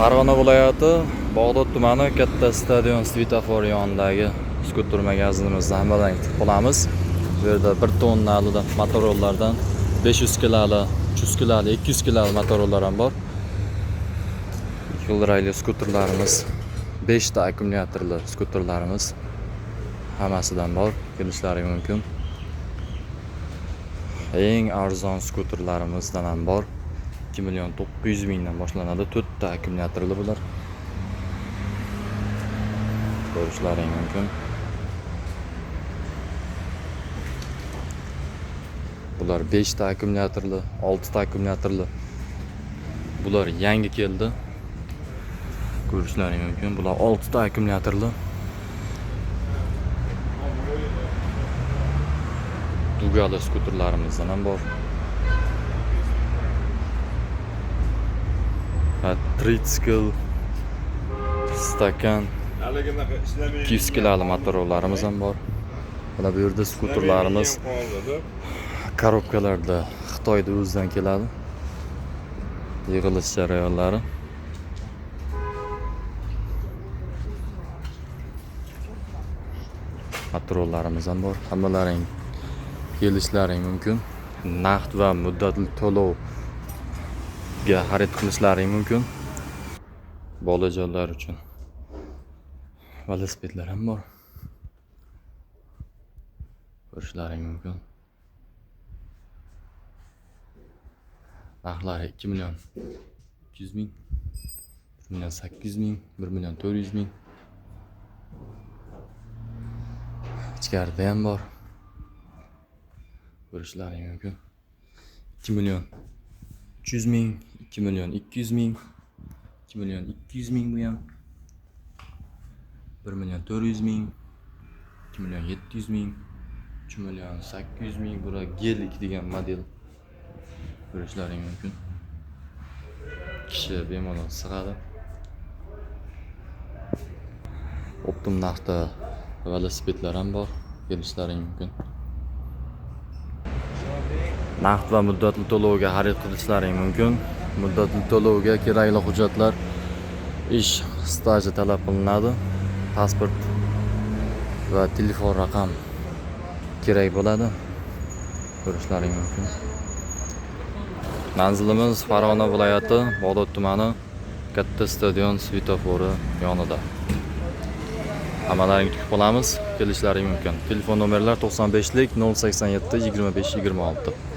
Farg'ona viloyati Bog'dod tumani katta stadion svetofor yonidagi skuter magazinimizda hammadan kutib qolamiz. Bu yerda 1 tonnali motorollardan 500 kiloli, 300 kiloli, 200 kiloli motorollar ham bor. Yo'lrayli skuterlarimiz, 5 ta akkumulyatorli skuterlarimiz hammasidan bor, kelishlari mumkin. Eng arzon skuterlarimizdan ham bor. 2.900.000 dan boshlanadi. 4 ta akkumulyatorli bular. Ko'rishlaring mumkin. Bular 5 ta akkumulyatorli, 6 ta akkumulyatorli. Bular yangi keldi. Ko'rishlaring mumkin. Bular 6 ta akkumulyatorli. Dugali skuterlarimizdan ham bor. Tritskil, stakan, 200 kiloli motorollarimiz ham bor. Mana bu yerda skuterlarimiz korobkalarda Xitoyda o'zidan keladi. Yig'ilish jarayonlari. Motorollarimiz ham bor. Hammalaring kelishlaring mumkin. Naqd va muddatli to'lovga xarid qilishlaring mumkin. Bolajonlar uchun velosipedlar ham bor. Ko'rishlaring mumkin. Narxlari 2.200.000, 1.800.000, 1.400.000. Ichkarida ham bor. Ko'rishlaring mumkin. 2.300.000, 2.200.000, 2.200.000 bu ham. 1.400.000, 2.700.000, 3.800.000 bular G2 degan model. Ko'rishlaring mumkin. Kishi bemalol sig'adi. Optim narxda velosipedlar ham bor. Kelishlaring mumkin. Naqd va muddatli to'lovga xarid qilishlaring mumkin. Muddatli to'lovga kerakli hujjatlar, ish staji talab qilinadi. Pasport va telefon raqam kerak bo'ladi. Ko'rishlaring mumkin. Manzilimiz Farg'ona viloyati Bog'dod tumani katta stadion svetofori yonida. Hammalaring kutib qolamiz, kelishlaring mumkin. Telefon nomerlar 95lik 087 25 26.